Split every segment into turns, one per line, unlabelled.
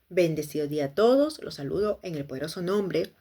Bendecido día a todos, los saludo en el poderoso nombre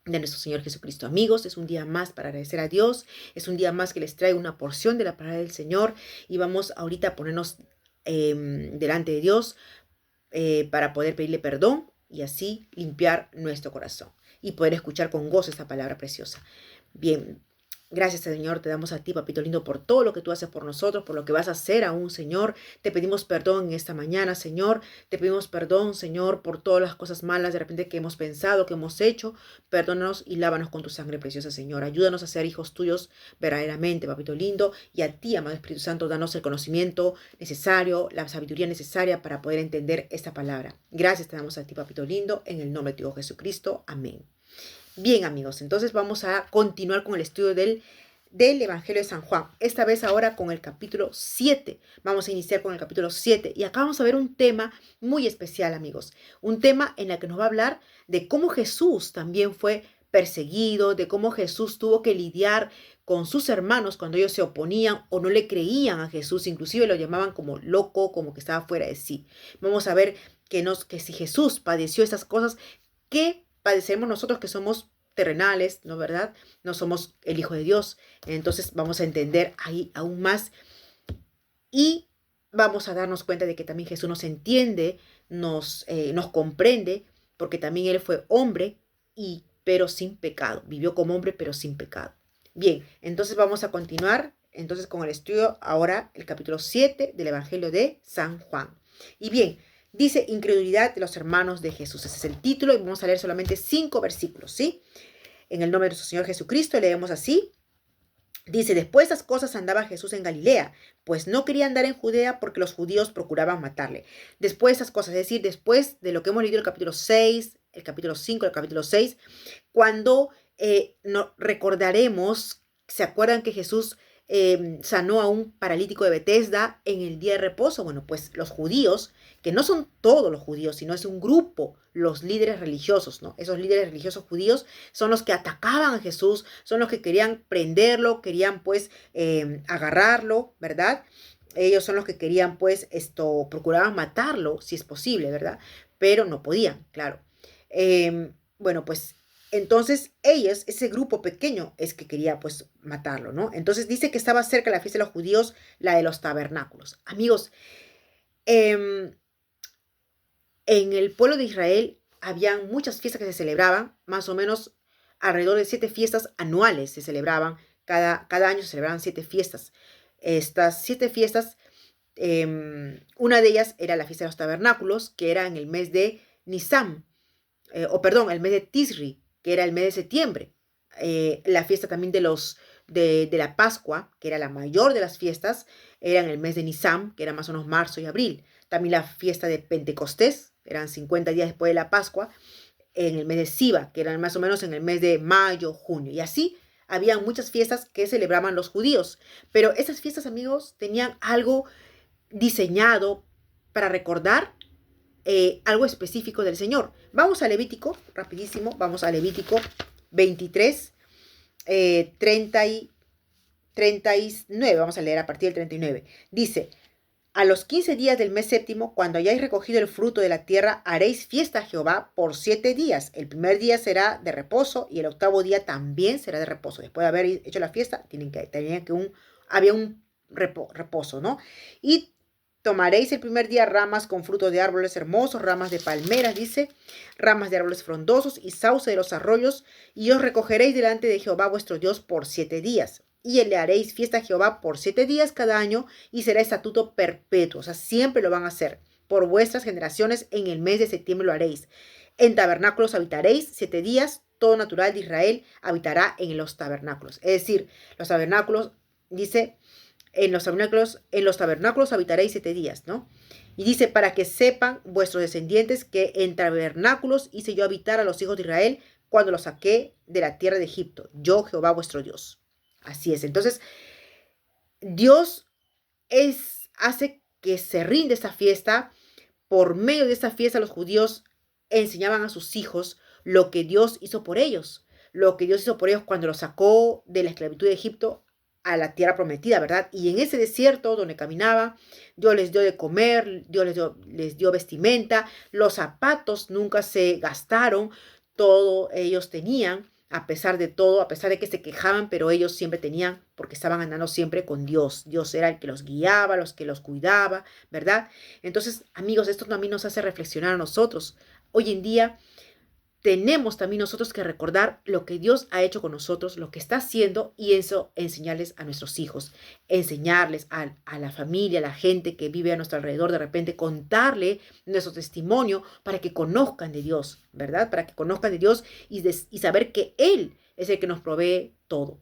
de nuestro Señor Jesucristo. Amigos, es un día más para agradecer a Dios, es un día más que les traigo una porción de la palabra del Señor y vamos ahorita a ponernos delante de Dios para poder pedirle perdón y así limpiar nuestro corazón y poder escuchar con gozo esta palabra preciosa. Bien, gracias, Señor, te damos a ti, papito lindo, por todo lo que tú haces por nosotros, por lo que vas a hacer aún, Señor. Te pedimos perdón en esta mañana, Señor. Te pedimos perdón, Señor, por todas las cosas malas de repente que hemos pensado, que hemos hecho. Perdónanos y lávanos con tu sangre preciosa, Señor. Ayúdanos a ser hijos tuyos verdaderamente, papito lindo. Y a ti, amado Espíritu Santo, danos el conocimiento necesario, la sabiduría necesaria para poder entender esta palabra. Gracias te damos a ti, papito lindo, en el nombre de tu Hijo Jesucristo. Amén. Bien, amigos, entonces vamos a continuar con el estudio del Evangelio de San Juan. Esta vez ahora con el capítulo 7. Vamos a iniciar con el capítulo 7. Y acá vamos a ver un tema muy especial, amigos. Un tema en el que nos va a hablar de cómo Jesús también fue perseguido, de cómo Jesús tuvo que lidiar con sus hermanos cuando ellos se oponían o no le creían a Jesús. Inclusive lo llamaban como loco, como que estaba fuera de sí. Vamos a ver que si Jesús padeció estas cosas, ¿qué padecemos nosotros que somos terrenales, ¿no verdad? No somos el Hijo de Dios. Entonces vamos a entender ahí aún más y vamos a darnos cuenta de que también Jesús nos entiende, nos comprende, porque también Él fue hombre, pero sin pecado. Vivió como hombre, pero sin pecado. Bien, entonces vamos a continuar entonces con el estudio ahora, el capítulo 7 del Evangelio de San Juan. Y bien, dice incredulidad de los hermanos de Jesús. Ese es el título y vamos a leer solamente 5 versículos, ¿sí? En el nombre de nuestro Señor Jesucristo leemos así. Dice, después de estas cosas andaba Jesús en Galilea, pues no quería andar en Judea porque los judíos procuraban matarle. Después de esas cosas, es decir, después de lo que hemos leído el capítulo 6, el capítulo 5, el capítulo 6, cuando recordaremos, ¿se acuerdan que Jesús sanó a un paralítico de Betesda en el día de reposo? Bueno, pues los judíos, que no son todos los judíos, sino es un grupo, los líderes religiosos, ¿no? Esos líderes religiosos judíos son los que atacaban a Jesús, son los que querían prenderlo, querían pues agarrarlo, ¿verdad? Ellos son los que querían pues procuraban matarlo, si es posible, ¿verdad? Pero no podían, claro. Bueno, pues entonces ellos, ese grupo pequeño, es que quería pues matarlo, ¿no? Entonces dice que estaba cerca la fiesta de los judíos, la de los tabernáculos. Amigos, en el pueblo de Israel habían muchas fiestas que se celebraban, más o menos alrededor de 7 fiestas anuales se celebraban, cada año se celebraban 7 fiestas. Estas 7 fiestas, una de ellas era la fiesta de los tabernáculos, que era en el mes de Nisan, el mes de Tisri, que era el mes de septiembre. La fiesta también de la Pascua, que era la mayor de las fiestas, era en el mes de Nisan, que era más o menos marzo y abril. También la fiesta de Pentecostés, eran 50 días después de la Pascua, en el mes de Siva, que eran más o menos en el mes de mayo, junio. Y así había muchas fiestas que celebraban los judíos. Pero esas fiestas, amigos, tenían algo diseñado para recordar algo específico del Señor. Vamos a Levítico, rapidísimo, vamos a Levítico 23, 39, vamos a leer a partir del 39. Dice, a los 15 días del mes séptimo, cuando hayáis recogido el fruto de la tierra, haréis fiesta a Jehová por 7 días. El primer día será de reposo y el octavo día también será de reposo. Después de haber hecho la fiesta, había un reposo, ¿no? Y tomaréis el primer día ramas con frutos de árboles hermosos, ramas de palmeras, dice, ramas de árboles frondosos y sauce de los arroyos, y os recogeréis delante de Jehová vuestro Dios por 7 días. Y le haréis fiesta a Jehová por 7 días cada año, y será estatuto perpetuo. O sea, siempre lo van a hacer. Por vuestras generaciones, en el mes de septiembre lo haréis. En tabernáculos habitaréis 7 días, todo natural de Israel habitará en los tabernáculos. Es decir, los tabernáculos, dice, en los tabernáculos habitaréis 7 días, ¿no? Y dice, para que sepan vuestros descendientes que en tabernáculos hice yo habitar a los hijos de Israel cuando los saqué de la tierra de Egipto. Yo, Jehová vuestro Dios. Así es. Entonces, Dios hace que se rinde esta fiesta. Por medio de esta fiesta, los judíos enseñaban a sus hijos lo que Dios hizo por ellos. Lo que Dios hizo por ellos cuando los sacó de la esclavitud de Egipto a la tierra prometida, ¿verdad? Y en ese desierto donde caminaba, Dios les dio de comer, Dios les dio vestimenta, los zapatos nunca se gastaron, todo ellos tenían, a pesar de todo, a pesar de que se quejaban, pero ellos siempre tenían, porque estaban andando siempre con Dios. Dios era el que los guiaba, los que los cuidaba, ¿verdad? Entonces, amigos, esto también nos hace reflexionar a nosotros. Hoy en día tenemos también nosotros que recordar lo que Dios ha hecho con nosotros, lo que está haciendo, y eso enseñarles a nuestros hijos, enseñarles a la familia, a la gente que vive a nuestro alrededor, de repente contarle nuestro testimonio para que conozcan de Dios, ¿verdad? Para que conozcan de Dios y saber que Él es el que nos provee todo.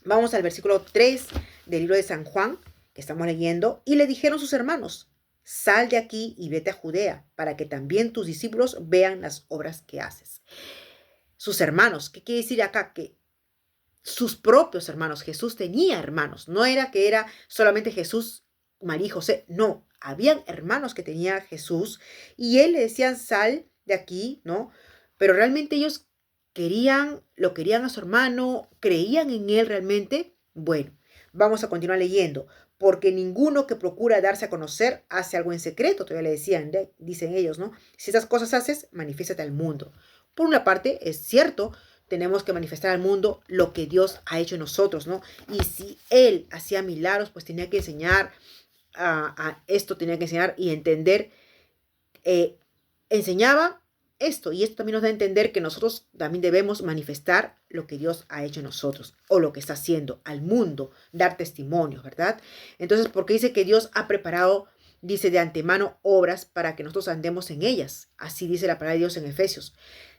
Vamos al versículo 3 del libro de San Juan, que estamos leyendo. Y le dijeron sus hermanos: sal de aquí y vete a Judea, para que también tus discípulos vean las obras que haces. Sus hermanos, ¿qué quiere decir acá? Que sus propios hermanos, Jesús tenía hermanos, no era que era solamente Jesús, María y José, no, habían hermanos que tenía Jesús y él le decían: sal de aquí, ¿no? Pero realmente ellos lo querían a su hermano, creían en él realmente. Bueno, vamos a continuar leyendo. Porque ninguno que procura darse a conocer hace algo en secreto, todavía le decían, dicen ellos, ¿no? Si esas cosas haces, manifiéstate al mundo. Por una parte, es cierto, tenemos que manifestar al mundo lo que Dios ha hecho en nosotros, ¿no? Y si Él hacía milagros, pues tenía que enseñar tenía que enseñar y entender, enseñaba esto, y esto también nos da a entender que nosotros también debemos manifestar lo que Dios ha hecho en nosotros o lo que está haciendo al mundo, dar testimonios, ¿verdad? Entonces, porque dice que Dios ha preparado, dice de antemano, obras para que nosotros andemos en ellas. Así dice la palabra de Dios en Efesios.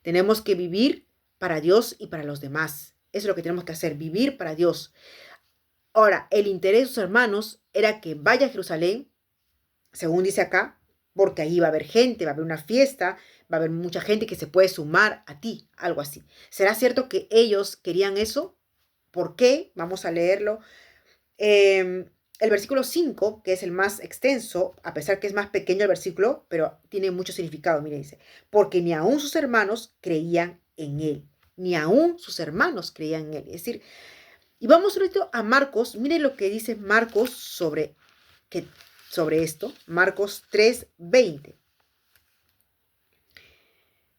Tenemos que vivir para Dios y para los demás. Eso es lo que tenemos que hacer, vivir para Dios. Ahora, el interés de sus hermanos era que vaya a Jerusalén, según dice acá, porque ahí va a haber gente, va a haber una fiesta, va a haber mucha gente que se puede sumar a ti, algo así. ¿Será cierto que ellos querían eso? ¿Por qué? Vamos a leerlo. El versículo 5, que es el más extenso, a pesar que es más pequeño el versículo, pero tiene mucho significado. Mire, dice: porque ni aún sus hermanos creían en él. Ni aún sus hermanos creían en él. Es decir, y vamos ahorita a Marcos. Mire lo que dice Marcos sobre esto. Marcos 3:20.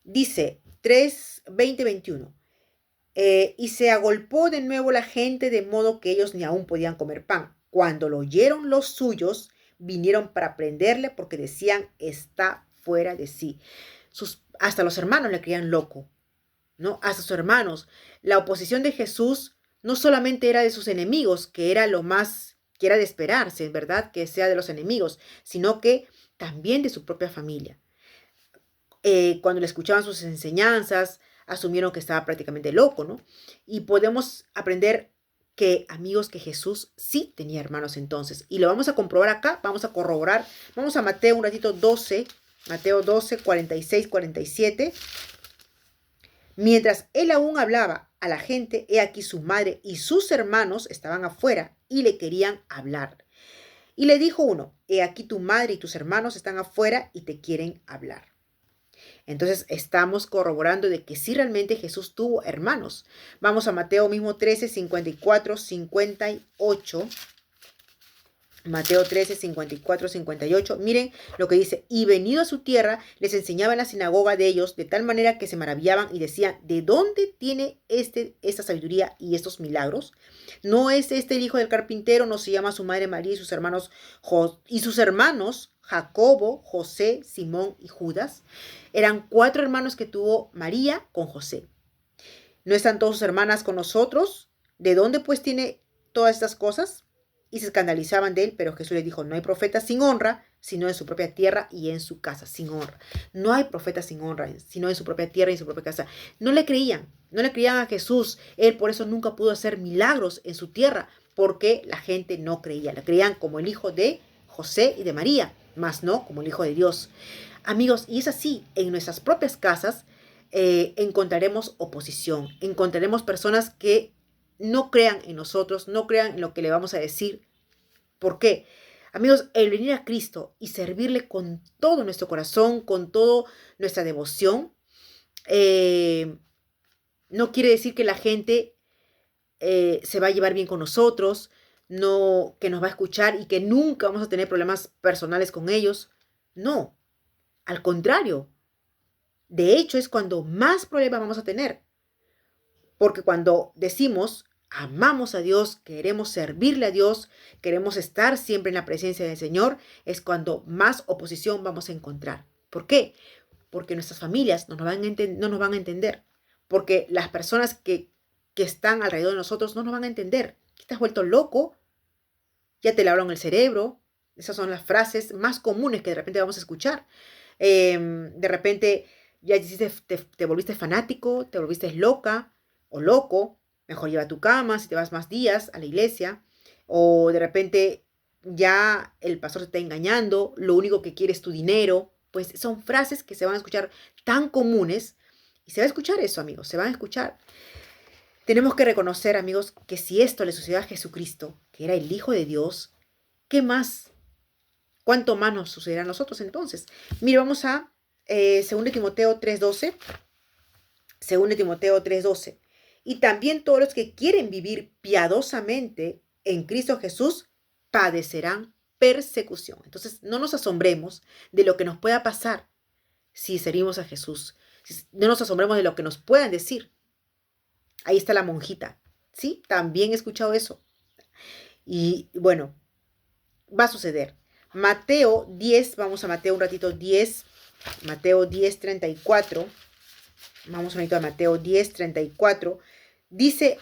Dice 3:20-21. Y se agolpó de nuevo la gente, de modo que ellos ni aún podían comer pan. Cuando lo oyeron los suyos, vinieron para prenderle, porque decían: está fuera de sí. Hasta los hermanos le creían loco, ¿no? Hasta sus hermanos. La oposición de Jesús no solamente era de sus enemigos, que era lo más, que era de esperarse, ¿verdad? Que sea de los enemigos, sino que también de su propia familia. Cuando le escuchaban sus enseñanzas, asumieron que estaba prácticamente loco, ¿no? Y podemos aprender que, amigos, que Jesús sí tenía hermanos entonces. Y lo vamos a comprobar acá, vamos a corroborar. Vamos a Mateo un ratito 12, Mateo 12, 46, 47. Mientras él aún hablaba a la gente, he aquí su madre y sus hermanos estaban afuera y le querían hablar. Y le dijo uno: he aquí tu madre y tus hermanos están afuera y te quieren hablar. Entonces estamos corroborando de que sí, realmente Jesús tuvo hermanos. Vamos a Mateo mismo 13, 54, 58. Mateo 13, 54, 58. Miren lo que dice: y venido a su tierra, les enseñaba en la sinagoga de ellos, de tal manera que se maravillaban y decían: ¿de dónde tiene esta sabiduría y estos milagros? ¿No es este el hijo del carpintero? ¿No se llama su madre María y sus hermanos Jacobo, José, Simón y Judas? Eran 4 hermanos que tuvo María con José. ¿No están todas sus hermanas con nosotros? ¿De dónde pues tiene todas estas cosas? Y se escandalizaban de él, pero Jesús les dijo: no hay profeta sin honra, sino en su propia tierra y en su casa. Sin honra. No hay profeta sin honra, sino en su propia tierra y en su propia casa. No le creían a Jesús. Él por eso nunca pudo hacer milagros en su tierra, porque la gente no creía. Le creían como el hijo de José y de María, más no como el hijo de Dios. Amigos, y es así, en nuestras propias casas encontraremos oposición, encontraremos personas que no crean en nosotros, no crean en lo que le vamos a decir. ¿Por qué? Amigos, el venir a Cristo y servirle con todo nuestro corazón, con toda nuestra devoción, no quiere decir que la gente se va a llevar bien con nosotros, no que nos va a escuchar y que nunca vamos a tener problemas personales con ellos. No, al contrario. De hecho, es cuando más problemas vamos a tener. Porque cuando decimos, amamos a Dios, queremos servirle a Dios, queremos estar siempre en la presencia del Señor, es cuando más oposición vamos a encontrar. ¿Por qué? Porque nuestras familias no nos van a entender. Porque las personas que están alrededor de nosotros no nos van a entender. ¿Estás vuelto loco? Ya te lavaron el cerebro. Esas son las frases más comunes que de repente vamos a escuchar. De repente ya te volviste fanático, te volviste loca o loco. Mejor lleva tu cama si te vas más días a la iglesia. O de repente ya el pastor te está engañando, lo único que quiere es tu dinero. Pues son frases que se van a escuchar tan comunes. Y se va a escuchar eso, amigos, se van a escuchar. Tenemos que reconocer, amigos, que si esto le sucedió a Jesucristo, que era el Hijo de Dios, ¿qué más? ¿Cuánto más nos sucederá a nosotros entonces? Mire, vamos a 2 Timoteo 3:12. 2 Timoteo 3:12. Y también todos los que quieren vivir piadosamente en Cristo Jesús padecerán persecución. Entonces, no nos asombremos de lo que nos pueda pasar si servimos a Jesús. No nos asombremos de lo que nos puedan decir. Ahí está la monjita. ¿Sí? También he escuchado eso. Y bueno, va a suceder. Mateo 10, vamos a Mateo un ratito 10, Mateo 10:34, vamos un ratito a Mateo 10:34, dice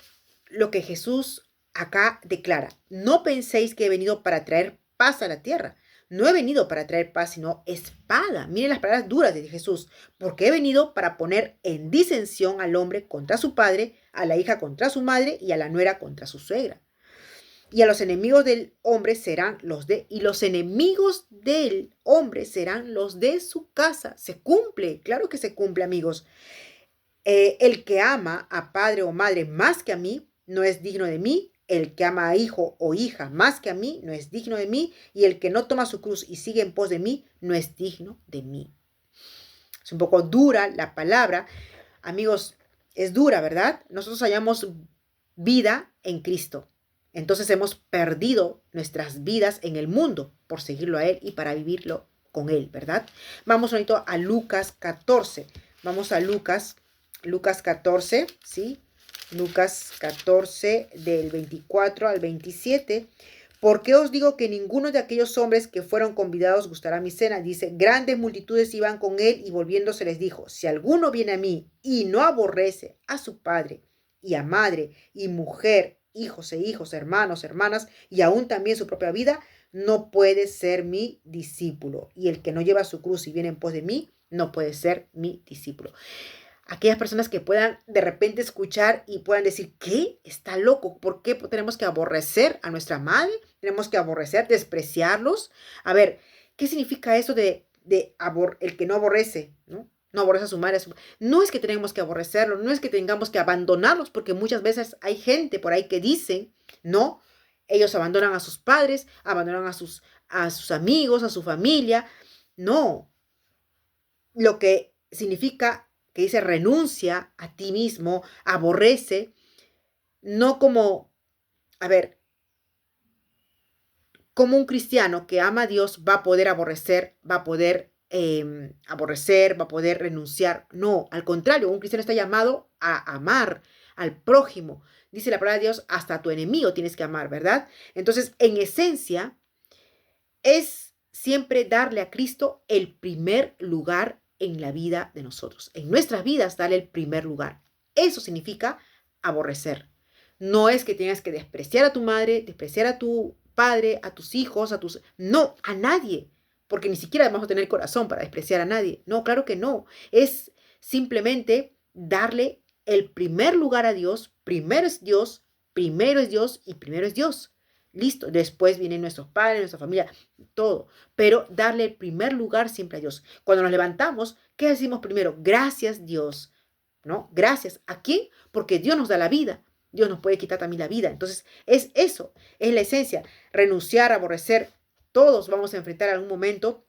lo que Jesús acá declara: no penséis que he venido para traer paz a la tierra. No he venido para traer paz, sino espada. Miren las palabras duras de Jesús. Porque he venido para poner en disensión al hombre contra su padre, a la hija contra su madre y a la nuera contra su suegra. Y a los enemigos del hombre serán y los enemigos del hombre serán los de su casa. Se cumple, claro que se cumple, amigos. El que ama a padre o madre más que a mí no es digno de mí. El que ama a hijo o hija más que a mí no es digno de mí. Y el que no toma su cruz y sigue en pos de mí no es digno de mí. Es un poco dura la palabra. Amigos, es dura, ¿verdad? Nosotros hallamos vida en Cristo. Entonces hemos perdido nuestras vidas en el mundo por seguirlo a Él y para vivirlo con Él, ¿verdad? Vamos ahorita a Lucas 14. Vamos a Lucas 14, ¿sí? Lucas 14 del 24 al 27. ¿Por qué os digo que ninguno de aquellos hombres que fueron convidados gustará mi cena? Dice, grandes multitudes iban con él y volviéndose les dijo, si alguno viene a mí y no aborrece a su padre y a madre y mujer, hijos e hijos, hermanos, hermanas y aún también su propia vida, no puede ser mi discípulo. Y el que no lleva su cruz y viene en pos de mí, no puede ser mi discípulo. Aquellas personas que puedan de repente escuchar y puedan decir, ¿qué? Está loco. ¿Por qué tenemos que aborrecer a nuestra madre? Tenemos que aborrecer, despreciarlos. A ver, ¿qué significa eso de el que no aborrece, ¿no? No aborrece a su madre. No es que tenemos que aborrecerlo, no es que tengamos que abandonarlos, porque muchas veces hay gente por ahí que dicen, no, ellos abandonan a sus padres, abandonan a sus amigos, a su familia. No, lo que significa que dice renuncia a ti mismo, aborrece, no como, a ver, como un cristiano que ama a Dios va a poder aborrecer, va a poder aborrecer, va a poder renunciar. No, al contrario, un cristiano está llamado a amar al prójimo. Dice la palabra de Dios, hasta a tu enemigo tienes que amar, ¿verdad? Entonces, en esencia, es siempre darle a Cristo el primer lugar en la vida de nosotros. En nuestras vidas, darle el primer lugar. Eso significa aborrecer. No es que tengas que despreciar a tu madre, despreciar a tu padre, a tus hijos, No, a nadie. Porque ni siquiera vamos a tener corazón para despreciar a nadie. No, claro que no. Es simplemente darle el primer lugar a Dios. Primero es Dios y primero es Dios. Listo, después vienen nuestros padres, nuestra familia, todo. Pero darle el primer lugar siempre a Dios. Cuando nos levantamos, ¿qué decimos primero? Gracias, Dios. ¿No? Gracias. ¿A quién? Porque Dios nos da la vida. Dios nos puede quitar también la vida. Entonces, es eso, es la esencia. Renunciar, aborrecer, todos vamos a enfrentar algún momento,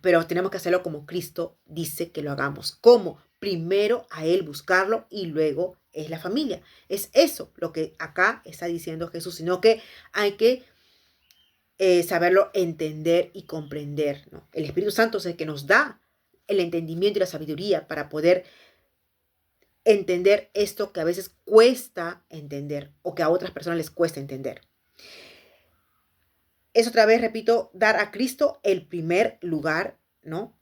pero tenemos que hacerlo como Cristo dice que lo hagamos. ¿Cómo? Primero a Él buscarlo y luego es la familia. Es eso lo que acá está diciendo Jesús, sino que hay que saberlo entender y comprender, ¿no? El Espíritu Santo es el que nos da el entendimiento y la sabiduría para poder entender esto que a veces cuesta entender o que a otras personas les cuesta entender. Es otra vez, repito, dar a Cristo el primer lugar, ¿no?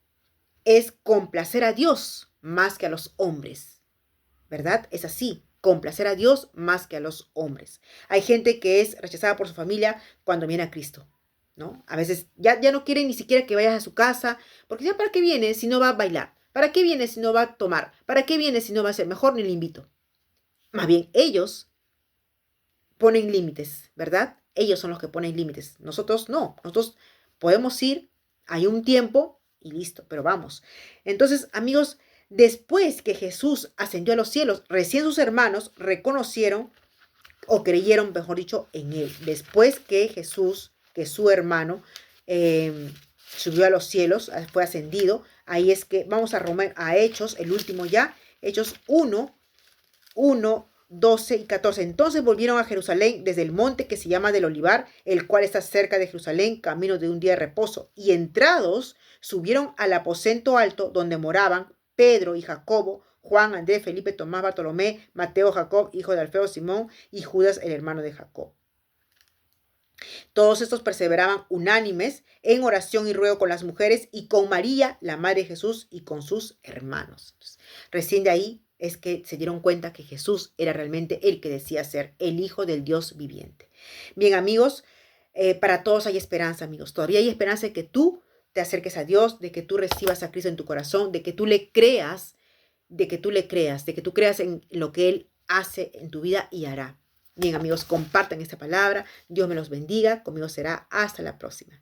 Es complacer a Dios más que a los hombres, ¿verdad? Es así, complacer a Dios más que a los hombres. Hay gente que es rechazada por su familia cuando viene a Cristo, ¿no? A veces ya no quieren ni siquiera que vayas a su casa, porque ya, ¿para qué viene si no va a bailar? ¿Para qué viene si no va a tomar? ¿Para qué viene si no va a ser? Mejor ni le invito. Más bien, ellos ponen límites, ¿verdad? Ellos son los que ponen límites. Nosotros no. Nosotros podemos ir, hay un tiempo y listo, pero vamos. Entonces, amigos, después que Jesús ascendió a los cielos, recién sus hermanos reconocieron o creyeron, mejor dicho, en él. Después que Jesús, que su hermano, subió a los cielos, fue ascendido, ahí es que vamos a Hechos, el último ya, Hechos 1, 12 y 14. Entonces volvieron a Jerusalén desde el monte que se llama del Olivar, el cual está cerca de Jerusalén, camino de un día de reposo. Y entrados, subieron al aposento alto donde moraban Pedro y Jacobo, Juan, Andrés, Felipe, Tomás, Bartolomé, Mateo, Jacob, hijo de Alfeo, Simón, y Judas, el hermano de Jacob. Todos estos perseveraban unánimes en oración y ruego con las mujeres y con María, la madre de Jesús, y con sus hermanos. Entonces, recién de ahí es que se dieron cuenta que Jesús era realmente el que decía ser el Hijo del Dios viviente. Bien, amigos, para todos hay esperanza, amigos. Todavía hay esperanza de que tú te acerques a Dios, de que tú recibas a Cristo en tu corazón, de que tú le creas, de que tú creas en lo que Él hace en tu vida y hará. Bien, amigos, compartan esta palabra. Dios me los bendiga. Conmigo será hasta la próxima.